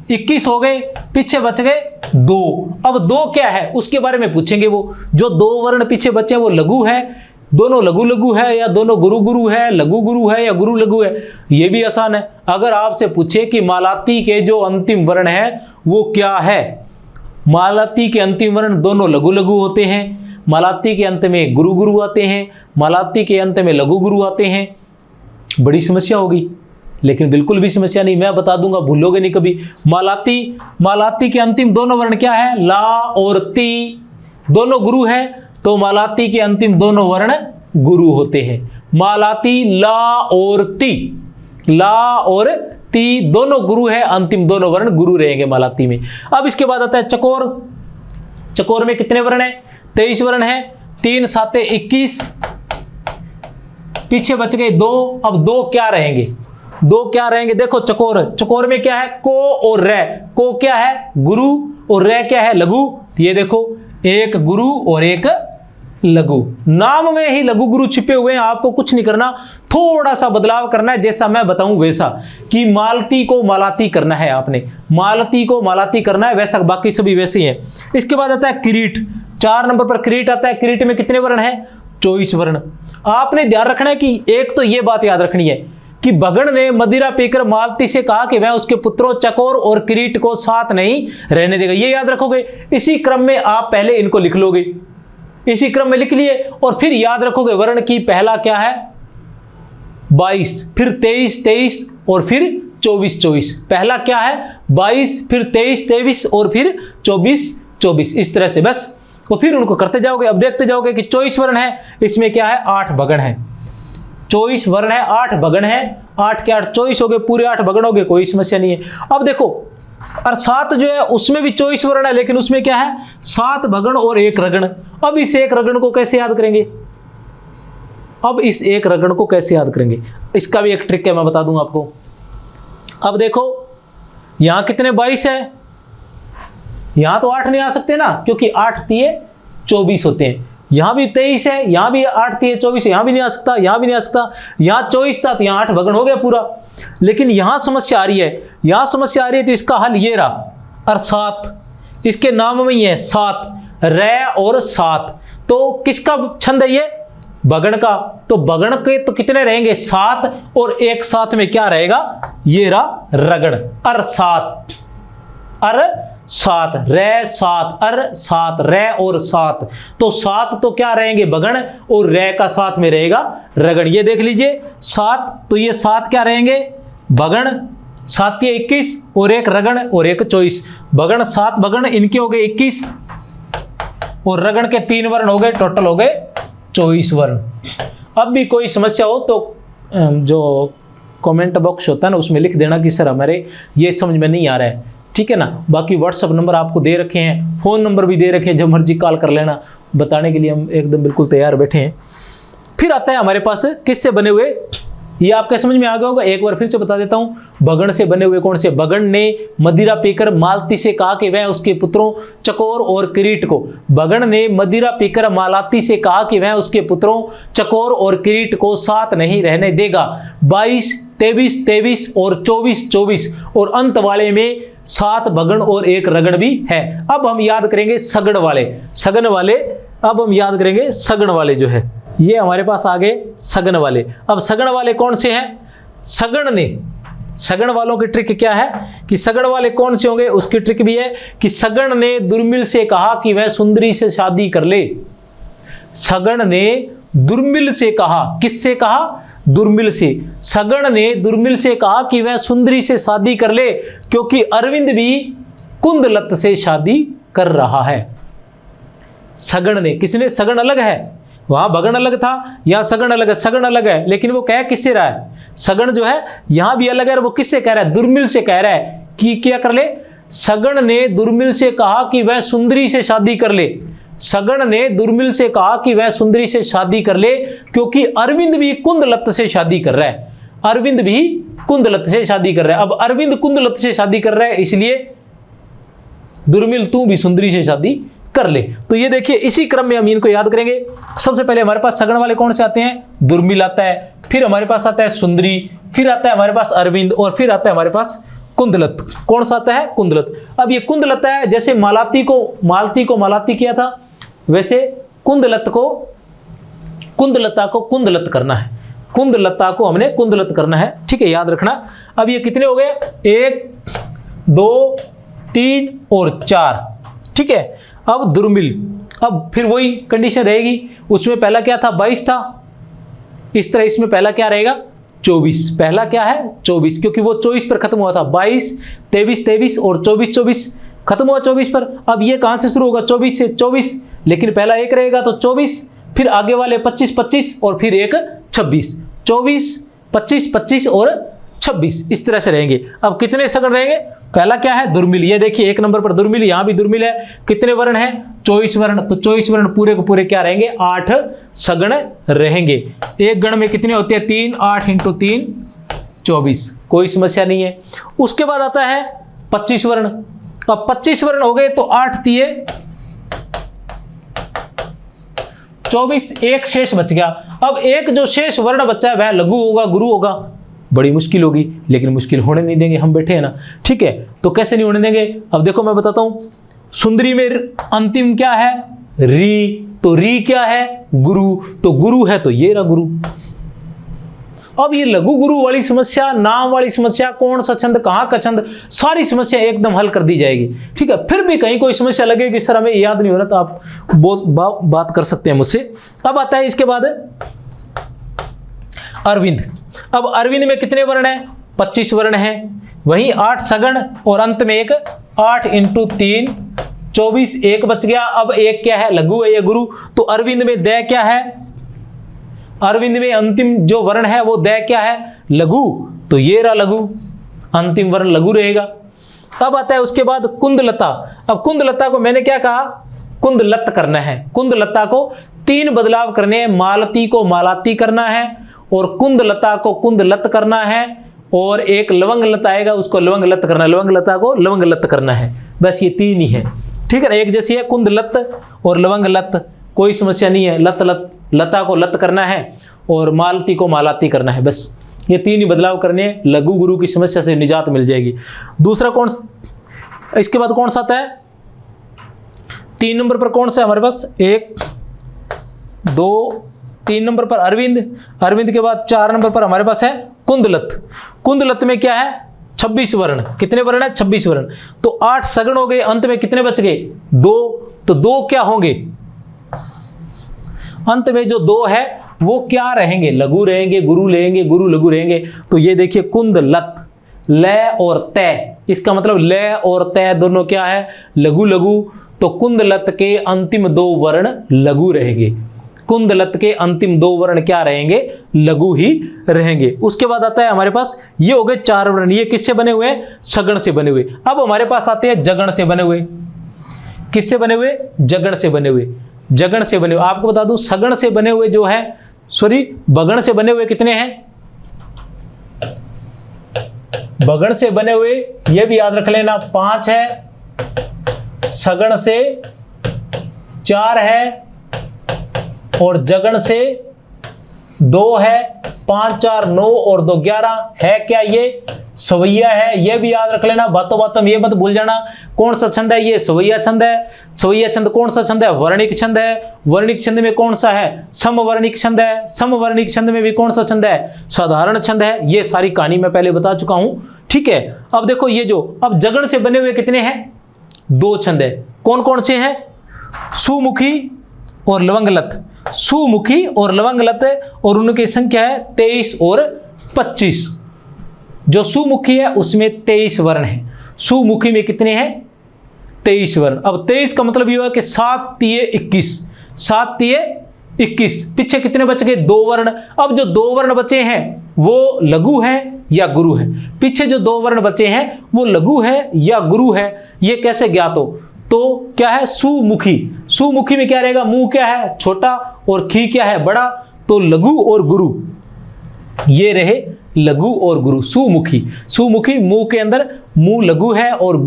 21 हो गए, पीछे बच गए 2। अब 2 क्या है उसके बारे में पूछेंगे। वो जो 2 वर्ण पीछे बचे वो लघु है, दोनों लघु लघु है, या दोनों गुरु गुरु है, लघु गुरु है या गुरु लघु है। ये भी आसान है। अगर आपसे पूछे कि मालाती के जो अंतिम वर्ण है वो क्या है, मालाती के अंतिम वर्ण दोनों लघु लघु होते हैं। मालाती के अंत में गुरु गुरु आते हैं, मालाती के अंत में लघु गुरु आते हैं। बड़ी समस्या होगी, लेकिन बिल्कुल भी समस्या नहीं, मैं बता दूंगा, भूलोगे नहीं कभी। मालाती, मालाती के अंतिम दोनों वर्ण क्या है, ला और ती, दोनों गुरु है। तो मालाती के अंतिम दोनों वर्ण गुरु होते हैं। मालाती ला और ती, ला और ती दोनों गुरु है, अंतिम दोनों वर्ण गुरु रहेंगे मालाती में। अब इसके बाद आता है चकोर। चकोर में कितने वर्ण है, 23 वर्ण है। 3 7 21, पीछे बच गए 2। अब 2 क्या रहेंगे, 2 क्या रहेंगे, देखो चकोर। चकोर में क्या है, को और रे। को क्या है, गुरु, और रे क्या है, लघु। ये देखो, एक गुरु और एक लघु। नाम में ही लघु गुरु छिपे हुए हैं, आपको कुछ नहीं करना, थोड़ा सा बदलाव करना है, जैसा मैं बताऊं वैसा, कि मालती को मालाती करना है आपने, मालती को मालाती करना है, वैसा बाकी सभी वैसे ही है। इसके बाद आता है किरीट। 4 नंबर पर किरीट आता है। किरीट में कितने वर्ण है, 24 वर्ण। आपने ध्यान रखना है कि एक तो ये बात याद रखनी है कि भगण ने मदिरा पीकर मालती से कहा कि वह उसके पुत्रों चकोर और किरीट को साथ नहीं रहने देगा। ये याद रखोगे, इसी क्रम में आप पहले इनको लिख लोगे, इसी क्रम में लिख लिए, और फिर याद रखोगे वर्ण की पहला क्या है, 22, फिर 23 23 और फिर 24 24। पहला क्या है, 22, फिर 23 23 और फिर 24 24। इस तरह से बस, तो फिर उनको करते जाओगे। अब देखते जाओगे कि 24 वर्ण है, इसमें क्या है, 8 भगण है। 24 वर्ण है, 8 भगण है, 8 के 8 24 हो गए, पूरे 8 भगण हो गए, कोई समस्या नहीं है। अब देखो अरसात जो है उसमें भी 24 वर्ण है, लेकिन उसमें क्या है, 7 भगण और 1 रगण। अब इस 1 रगण को कैसे याद करेंगे, अब इस 1 रगण को कैसे याद करेंगे, इसका भी एक ट्रिक है, मैं बता दूंगा आपको। अब देखो यहां कितने 22 है, यहां तो 8 नहीं आ सकते ना, क्योंकि 8 तिये 24 होते हैं। यहां भी 23 है, यहां भी 8 तिये 24 है, यहां भी नहीं आ सकता, यहां भी नहीं आ सकता। यहां 24 था तो यहां 8 भगण हो गया पूरा। लेकिन यहां समस्या आ रही है, यहां समस्या आ रही है, तो इसका हल ये रहा, अरसात इसके नाम में ही है, 7 रे और 7। तो किसका छंद है ये, भगण का। तो भगण के तो कितने रहेंगे, 7, और एक साथ में क्या रहेगा, ये रहा रगड़, अरसात। अर 7 रे 7 अर 7 रे और 7। तो 7 तो क्या रहेंगे, भगण, और रे का साथ में रहेगा रगड़। ये देख लीजिए 7, तो ये 7 क्या रहेंगे, भगण, 7 ये 21 और 1 रगण और 1 24। भगण 7 भगण इनके हो गए 21, और रगण के 3 वर्ण हो गए, टोटल हो गए 24 वर्ण। अब भी कोई समस्या हो तो जो कमेंट बॉक्स होता है ना, उसमें लिख देना कि सर हमारे ये समझ में नहीं आ रहा है, ठीक है ना। बाकी व्हाट्सअप नंबर आपको दे रखे हैं, फ़ोन नंबर भी दे रखे हैं, जब मर्जी कॉल कर लेना, बताने के लिए हम एकदम बिल्कुल तैयार बैठे हैं। फिर आता है हमारे पास किससे बने हुए, ये आपके समझ में आ गया होगा, एक बार फिर से बता देता हूं। भगण से बने हुए कौन से? भगण ने मदिरा पीकर मालती से कहा कि वह उसके पुत्रों चकोर और किरीट को, भगण ने मदिरा पीकर मालती से कहा कि वह उसके पुत्रों चकोर और किरीट को साथ नहीं रहने देगा। 22, 23, 23 और 24, 24 और अंत वाले में 7 भगण और 1 रगड़ भी है। अब हम याद करेंगे सगड़ वाले, सगन वाले, अब हम याद करेंगे सगण वाले जो है, ये हमारे पास आ गए सगन वाले। अब सगण वाले कौन से हैं? सगण ने, सगण वालों की ट्रिक क्या है कि सगण वाले कौन से होंगे, उसकी ट्रिक भी है कि सगण ने दुर्मिल से कहा कि वह सुंदरी से शादी कर ले। सगण ने दुर्मिल से कहा, किससे कहा? दुर्मिल से। सगण ने दुर्मिल से कहा कि वह सुंदरी से शादी कर ले, क्योंकि अरविंद भी कुंदलत से शादी कर रहा है। सगण ने, किसने? सगण अलग है, वहां भगण अलग था, यहां सगण अलग है, सगण अलग है, लेकिन वो कह किससे रहा है? सगण जो है यहां भी अलग है, वो किससे कह रहा है? दुर्मिल से कह रहा है कि क्या कर ले? सगण ने दुर्मिल से कहा कि वह सुंदरी से शादी कर ले। सगण ने दुर्मिल से कहा कि वह सुंदरी से शादी कर ले, क्योंकि अरविंद भी कुंदलत से शादी कर रहा है। अरविंद भी कुंदलत से शादी कर रहा है। अब अरविंद कुंदलत से शादी कर रहा है, इसलिए दुर्मिल तू भी सुंदरी से शादी कर ले। तो ये देखिए, इसी क्रम में हम इनको याद करेंगे। सबसे पहले हमारे पास सगण वाले कौन से आते हैं? दुर्मिल आता है, फिर हमारे पास आता है सुंदरी, फिर आता है हमारे पास अरविंद, और फिर आता है हमारे पास कुंदलत। कौन सा आता है? कुंदलत। अब ये कुंदलत है, जैसे मालती को मालती किया था, वैसे कुंदलता को कुंदलत करना है। कुंदलता को हमने कुंदलत करना है, ठीक है, याद रखना। अब ये कितने हो गए? 1, 2, 3 और 4, ठीक है। अब दुर्मिल, अब फिर वही कंडीशन रहेगी, उसमें पहला क्या था? 22 था, इस तरह इसमें पहला क्या रहेगा? 24। पहला क्या है? 24, क्योंकि वो 24 पर खत्म हुआ था। 22, 23, 23 और 24, 24 खत्म हुआ 24 पर। अब ये कहां से शुरू होगा? 24 से। 24, लेकिन पहला 1 रहेगा तो 24, फिर आगे वाले 25, 25 और फिर एक 26। 24, 25, 25 और 26, इस तरह से रहेंगे। अब कितने सगण रहेंगे? पहला क्या है? दुर्मिल। ये देखिए 1 नंबर पर दुर्मिल, यहां भी दुर्मिल है। कितने वर्ण है? 24 वर्ण। तो 24 वर्ण पूरे को पूरे क्या रहेंगे? 8 सगण रहेंगे। एक गण में कितने होते हैं? 3, 8 × 3 24, कोई समस्या नहीं है। उसके बाद आता है 25 वर्ण। अब 25 वर्ण हो गए तो 8 दिए 24, एक शेष बच गया। अब एक जो शेष वर्ण बचा है वह लघु होगा, गुरु होगा। बड़ी मुश्किल होगी, लेकिन मुश्किल होने नहीं देंगे, हम बैठे हैं ना, ठीक है। तो कैसे नहीं होने देंगे? अब देखो मैं बताता हूं। सुंदरी में अंतिम क्या है? री। तो री क्या है? गुरु। तो गुरु है तो ये रहा गुरु। अब ये लघु गुरु वाली समस्या, नाम वाली समस्या, कौन सा छंद, कहां का छंद, सारी समस्या एकदम हल कर दी जाएगी, ठीक है। फिर भी कहीं कोई समस्या लगेगी सर हमें याद नहीं हो रहा, तो आप बात कर सकते हैं मुझसे। अब आता है इसके बाद अरविंद। अब अरविंद में कितने वर्ण हैं? 25 वर्ण हैं, वहीं 8 सगण और अंत में एक 8 × 3 24, एक बच गया। अब एक क्या है? लघु है या गुरु। तो अरविंद में दै क्या है? अरविंद में अंतिम जो वर्ण है वो दै क्या है? लघु। तो ये रहा लघु, अंतिम वर्ण लघु रहेगा। अब आता है उसके बाद कुंदलता। अब कुंदलता को मैंने क्या कहा? कुंदलत करना है। कुंदलता को 3 बदलाव करने हैं। मालती को मालाती करना है, और कुंदलता को कुंदलत करना है, और एक लवंग लता आएगा उसको लवंग लत करना है। लवंग लता को लवंग लत करना है। बस ये 3 ही है, ठीक है ना। एक जैसी है कुंदलत और लवंग लत, कोई समस्या नहीं है। लत लत, लता को लत करना है और मालती को मालाती करना है। बस ये 3 ही बदलाव करने हैं, लघु गुरु की समस्या से निजात मिल जाएगी। दूसरा कौन, इसके बाद कौन सा आता है? 3 नंबर पर कौन सा है हमारे पास? 1, 2, 3 नंबर पर अरविंद। अरविंद के बाद 4 नंबर पर हमारे पास है कुंदलत। कुंदलत में क्या है? 26 वर्ण। कितने वर्ण है? 26 वर्ण। तो 8 सगण हो गए, अंत में कितने बच गए? 2। तो 2 क्या होंगे? अंत में जो 2 है वो क्या रहेंगे? लघु रहेंगे, गुरु रहेंगे, गुरु लघु रहेंगे। तो ये देखिए कुंदलत, ल और तय, इसका मतलब ल और तय दोनों क्या है? लघु लघु। तो कुंदलत के अंतिम 2 वर्ण लघु रहेंगे। कुंदलत के अंतिम 2 वर्ण क्या रहेंगे, लघु ही रहेंगे। उसके बाद आता है हमारे पास, ये हो गए 4 वर्ण, ये किससे बने हुए, सगण से बने हुए। अब हमारे पास आते हैं जगण से बने हुए। किससे बने हुए, जगण से बने हुए, जगण से बने हुए। आपको बता दूं सगण से बने हुए जो है, सॉरी बगण से बने हुए कितने हैं, बगण से बने हुए ये भी याद रख लेना 5 है, सगण से 4 है और जगण से 2 है। 5 4 9 और 2 11 है क्या, ये सवैया है, ये भी याद रख लेना। बातों बातों में ये मत भूल जाना कौन सा छंद है, ये सवैया छंद है। सवैया छंद कौन सा छंद है, वर्णिक छंद है। वर्णिक छंद में कौन सा है, समवर्णिक छंद है। समवर्णिक छंद में भी कौन सा छंद है, साधारण छंद है। ये सारी कहानी मैं पहले बता चुका हूं, ठीक है। अब देखो ये जो अब जगण से बने हुए कितने हैं, 2 छंद है। कौन कौन से हैं, सुमुखी और लवंगलत। सुमुखी और लवंगलत और उनकी संख्या है 23 और 25। जो सुमुखी है उसमें 23 वर्ण है, सुमुखी में कितने हैं, 23 वर्ण। अब 23 का मतलब ये हुआ कि 7 तिये 21, 7 तिये 21। पीछे कितने बच गए, 2 वर्ण। अब जो 2 वर्ण बचे हैं वो लघु है या गुरु है। पीछे जो 2 वर्ण बचे हैं वो लघु है या गुरु है, ये कैसे ज्ञात हो, तो क्या है, सुमुखी। सुमुखी में क्या रहेगा, मुंह क्या है, छोटा और खी क्या है, बड़ा। तो लघु और गुरु ये रहे, लघु और गुरु। सुमुखी, सुमुखी मुंह के अंदर मुंह लघु है और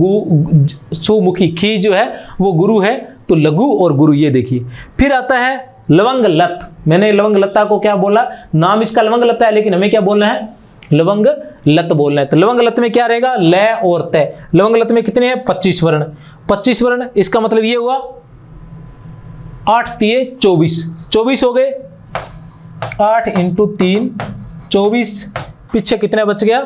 सुमुखी खी जो है वो गुरु है, तो लघु और गुरु ये देखिए। फिर आता है लवंग लत। मैंने लवंग लता को क्या बोला, नाम इसका लवंग लता है लेकिन हमें क्या बोलना है, लवंग लत बोलना है। तो लवंग लत में क्या रहेगा, ल और तय। लवंग लत में कितने हैं, 25 वर्ण। 25 वर्ण, इसका मतलब ये हुआ 8 तिये 24, 24 हो गए। 8 × 3 24। पीछे कितने बच गया,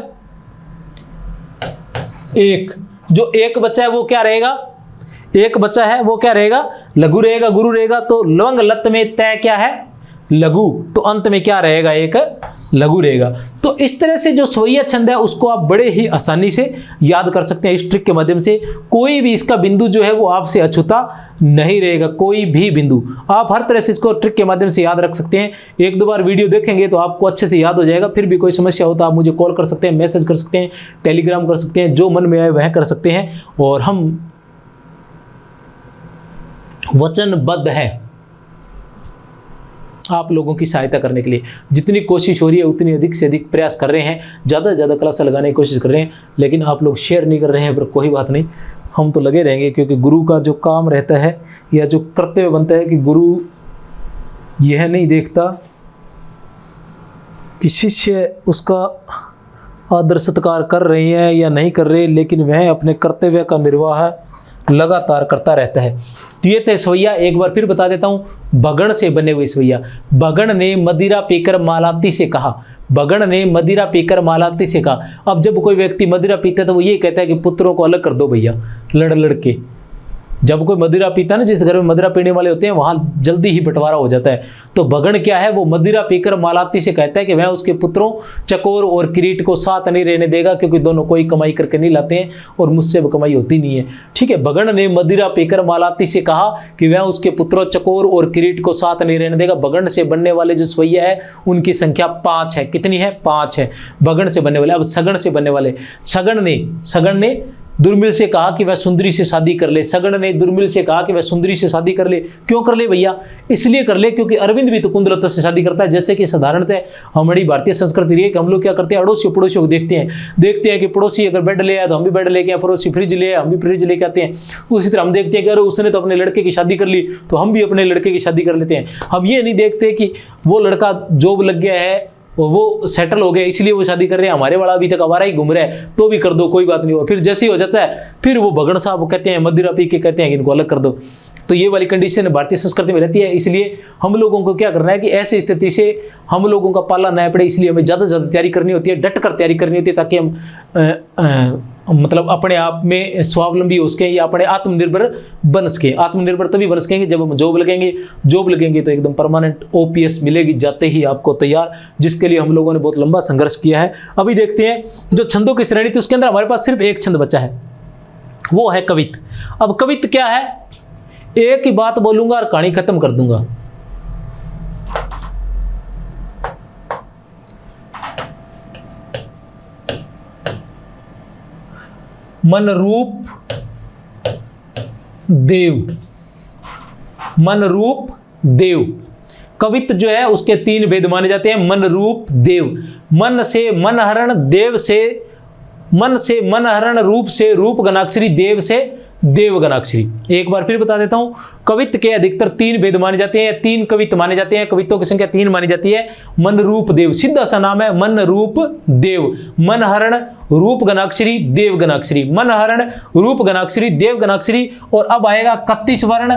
1। जो 1 बचा है वो क्या रहेगा, 1 बचा है वो क्या रहेगा, लघु रहेगा, गुरु रहेगा। तो लवंग लत में तय क्या है, लघु, तो अंत में क्या रहेगा, एक लघु रहेगा। तो इस तरह से जो स्वैया छंद है उसको आप बड़े ही आसानी से याद कर सकते हैं इस ट्रिक के माध्यम से। कोई भी इसका बिंदु जो है वो आपसे अछूता नहीं रहेगा, कोई भी बिंदु आप हर तरह से इसको ट्रिक के माध्यम से याद रख सकते हैं। 1-2 बार वीडियो देखेंगे तो आपको अच्छे से याद हो जाएगा। फिर भी कोई समस्या हो तो आप मुझे कॉल कर सकते हैं, मैसेज कर सकते हैं, टेलीग्राम कर सकते हैं, जो मन में आए वह कर सकते हैं। और हम वचनबद्ध है आप लोगों की सहायता करने के लिए। जितनी कोशिश हो रही है उतनी अधिक से अधिक प्रयास कर रहे हैं, ज़्यादा से ज़्यादा क्लास लगाने की कोशिश कर रहे हैं, लेकिन आप लोग शेयर नहीं कर रहे हैं। पर कोई बात नहीं, हम तो लगे रहेंगे, क्योंकि गुरु का जो काम रहता है या जो कर्तव्य बनता है कि गुरु यह नहीं देखता कि शिष्य उसका आदर सत्कार कर रहे हैं या नहीं कर रहे, लेकिन वह अपने कर्तव्य का निर्वाह लगातार करता रहता है। तो ये थे स्वैया। एक बार फिर बता देता हूं, बगण से बने हुए स्वैया। बगण ने मदिरा पीकर मालाती से कहा, बगण ने मदिरा पीकर मालाती से कहा। अब जब कोई व्यक्ति मदिरा पीता है तो वो ये कहता है कि पुत्रों को अलग कर दो भैया, लड़ लड़ के। जब कोई मदिरा पीता है ना, जिस घर में मदिरा पीने वाले होते हैं वहाँ जल्दी ही बंटवारा हो जाता है। तो बगण क्या है, वो मदिरा पीकर मालाती से कहता है कि वह उसके पुत्रों चकोर और किरीट को साथ नहीं रहने देगा, क्योंकि दोनों कोई कमाई करके नहीं लाते हैं और मुझसे कमाई होती नहीं है। ठीक है, बगण ने मदिरा पीकर मालाती से कहा कि वह उसके पुत्रों चकोर और किरीट को साथ नहीं रहने देगा। बगण से बनने वाले जो स्वैया है उनकी संख्या 5 है। कितनी है, 5 है बगण से बनने वाले। अब सगण से बनने वाले, सगण ने दुर्मिल से कहा कि वह सुंदरी से शादी कर ले। सगण ने दुर्मिल से कहा कि वह सुंदरी से शादी कर ले। क्यों कर ले भैया, इसलिए कर ले क्योंकि अरविंद भी तो कुंदलता से शादी करता है। जैसे कि साधारणतः हमारी भारतीय संस्कृति रही है कि हम लोग क्या करते हैं, अड़ोसी पड़ोसियों को देखते हैं कि पड़ोसी अगर बेड ले आया तो हम भी बेड लेके आए, पड़ोसी फ्रिज ले आया हम भी फ्रिज लेके आते हैं। उसी तरह हम देखते हैं कि अरे उसने तो अपने लड़के की शादी कर ली तो हम भी अपने लड़के की शादी कर लेते हैं। हम ये नहीं देखते कि वो लड़का जॉब लग गया है, वो सेटल हो गया इसलिए वो शादी कर रहे हैं, हमारे वाला अभी तक आवारा ही घूम रहा है तो भी कर दो, कोई बात नहीं। और फिर जैसे ही हो जाता है फिर वो भगण साहब कहते हैं, मदिरा पी के कहते हैं कि इनको अलग कर दो। तो ये वाली कंडीशन भारतीय संस्कृति में रहती है। इसलिए हम लोगों को क्या करना है कि ऐसी स्थिति से हम लोगों का पाला ना पड़े, इसलिए हमें ज़्यादा से ज़्यादा तैयारी करनी होती है, डट कर तैयारी करनी होती है, ताकि हम मतलब अपने आप में स्वावलंबी हो सकें या अपने आत्मनिर्भर बन सकें। आत्मनिर्भर तभी बन सकेंगे जब हम जॉब लगेंगे तो एकदम परमानेंट OPS मिलेगी जाते ही आपको तैयार, जिसके लिए हम लोगों ने बहुत लंबा संघर्ष किया है। अभी देखते हैं जो छंदों की श्रेणी थी उसके अंदर हमारे पास सिर्फ एक छंद बचा है, वो है कवित। अब कवित क्या है, एक ही बात बोलूंगा और कहानी खत्म कर दूंगा। मनरूप देव, मनरूप देव। कवित्व जो है उसके 3 भेद माने जाते हैं। मनरूप देव, मन से मनहरण, देव से मन से मनहरण, रूप से रूप गणाक्षरी, देव से देव गणाक्षरी। एक बार फिर बता देता हूं, कवित्व के अधिकतर 3 भेद माने जाते हैं, 3 कवित्व माने जाते हैं, कवित्वों की संख्या 3 मानी जाती है। मनरूप देव सीधा सा नाम है, मनरूप देव। मनहरण, रूप गणाक्षरी, देव गणाक्षरी, मनहरण, रूप गणाक्षरी, देव गणाक्षरी। और अब आएगा 31 वर्ण,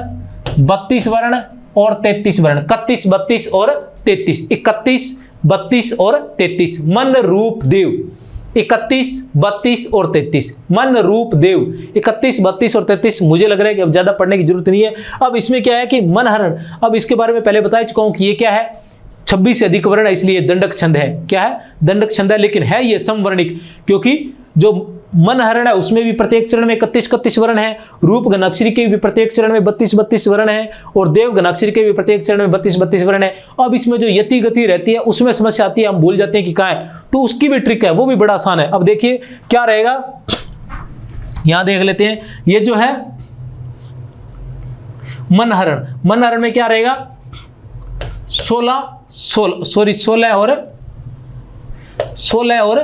32 वर्ण और 33 वर्ण। 31, 32 और 33, 31, 32 और 33, मन रूप देव। 31, 32 और 33, मन रूप देव। 31, 32 और 33। मुझे लग रहा है कि अब ज्यादा पढ़ने की जरूरत नहीं है। अब इसमें क्या है कि मनहरण, अब इसके बारे में पहले बता चुका हूं कि ये क्या है, 26 से अधिक वर्ण है, इसलिए दंडक छंद है। क्या है, दंडक छंद है, लेकिन है ये समवर्णिक, क्योंकि जो मनहरण है उसमें भी प्रत्येक चरण में 31 वर्ण है, रूप गणाक्षरी के भी प्रत्येक चरण में 32 वर्ण है, और देव गणाक्षरी के भी प्रत्येक चरण में 32 वर्ण है। अब इसमें जो यति गति रहती है उसमें समस्या आती है, हम भूल जाते हैं कि कहाँ है, तो उसकी भी ट्रिक है, वो भी बड़ा आसान है। अब देखिए क्या रहेगा, यहां देख लेते हैं। ये जो है मनहरण, मनहरण में क्या रहेगा, 16 और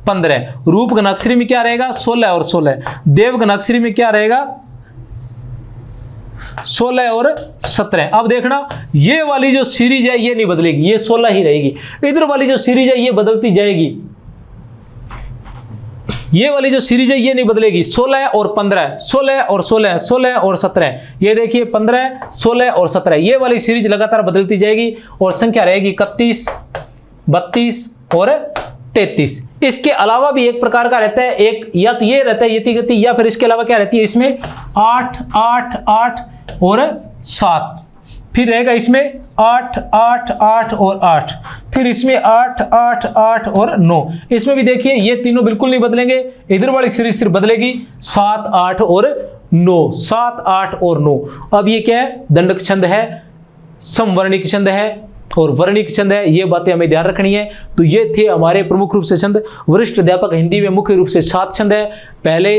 15। रूप गणाक्षरी में क्या रहेगा, 16 और 16। देव गणाक्षरी में क्या रहेगा, 16 और 17। अब देखना, ये वाली जो सीरीज है ये नहीं बदलेगी, ये 16 ही रहेगी। इधर वाली जो सीरीज है ये बदलती जाएगी, ये वाली जो सीरीज है ये नहीं बदलेगी। 16 और 15, 16 और 16, 16 और 17। ये देखिए 15, 16 और 17, ये वाली सीरीज लगातार बदलती जाएगी और संख्या रहेगी 31, 32 और 33। इसके अलावा भी एक प्रकार का रहता है, एक या तो ये रहता है यति गति, या फिर इसके अलावा क्या रहती है, इसमें 8, 8, 8 और 7। फिर रहेगा इसमें 8, 8, 8 और 8। फिर इसमें 8, 8, 8 और 9। इसमें भी देखिए ये तीनों बिल्कुल नहीं बदलेंगे, इधर वाली सीरीज सिर्फ बदलेगी 7, 8 और 9, 7, 8 और 9। अब ये क्या है, दंडक छंद है, समवर्णिक छंद है और वर्णिक छंद है, ये बातें हमें ध्यान रखनी है। तो ये थे हमारे प्रमुख रूप से छंद। वरिष्ठ अध्यापक हिंदी में मुख्य रूप से 7 छंद है। पहले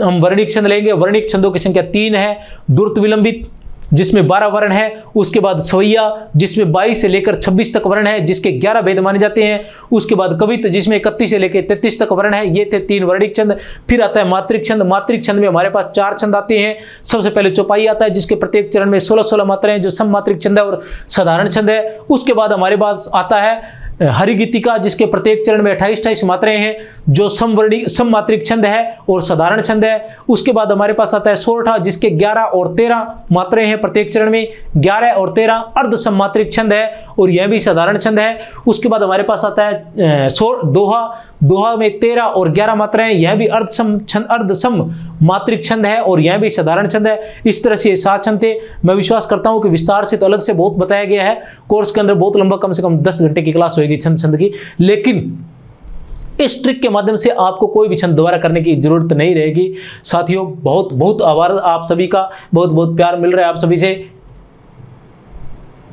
हम वर्णिक छंद लेंगे। वर्णिक छंदों की संख्या 3 है। द्रुत विलंबित जिसमें 12 वर्ण है, उसके बाद सवैया जिसमें 22 से लेकर 26 तक वर्ण है, जिसके 11 भेद माने जाते हैं। उसके बाद कवित्व जिसमें 31 से लेकर 33 तक वर्ण है। ये थे 3 वर्णिक छंद। फिर आता है मात्रिक छंद। मात्रिक छंद में हमारे पास 4 छंद आते हैं। सबसे पहले चौपाई आता है, जिसके प्रत्येक चरण में 16-16 मात्राएं, जो सम मात्रिक छंद है और साधारण छंद है। उसके बाद हमारे पास आता है हरिगीतिका, जिसके प्रत्येक चरण में 28-28 मात्राएं हैं, जो सम मात्रिक छंद है और साधारण छंद है। उसके बाद हमारे पास आता है सोरठा, जिसके 11 और 13 मात्राएं हैं प्रत्येक चरण में। 11 और 13 अर्ध सम मात्रिक छंद है और यह भी साधारण छंद है। उसके बाद हमारे पास आता है दोहा। दोहा में 13 और 11 मात्राएं, यह भी अर्ध सम मात्रिक छंद है और यह भी साधारण छंद है। इस तरह से 7 छंद थे। मैं विश्वास करता हूं कि विस्तार से तो अलग से बहुत बताया गया है। कोर्स के अंदर बहुत लंबा, कम से कम 10 घंटे की क्लास होगी छंद की, लेकिन इस ट्रिक के माध्यम से आपको कोई भी छंद दोबारा करने की जरूरत नहीं रहेगी। साथियों, बहुत बहुत आभार आप सभी का, बहुत बहुत प्यार मिल रहा है आप सभी से।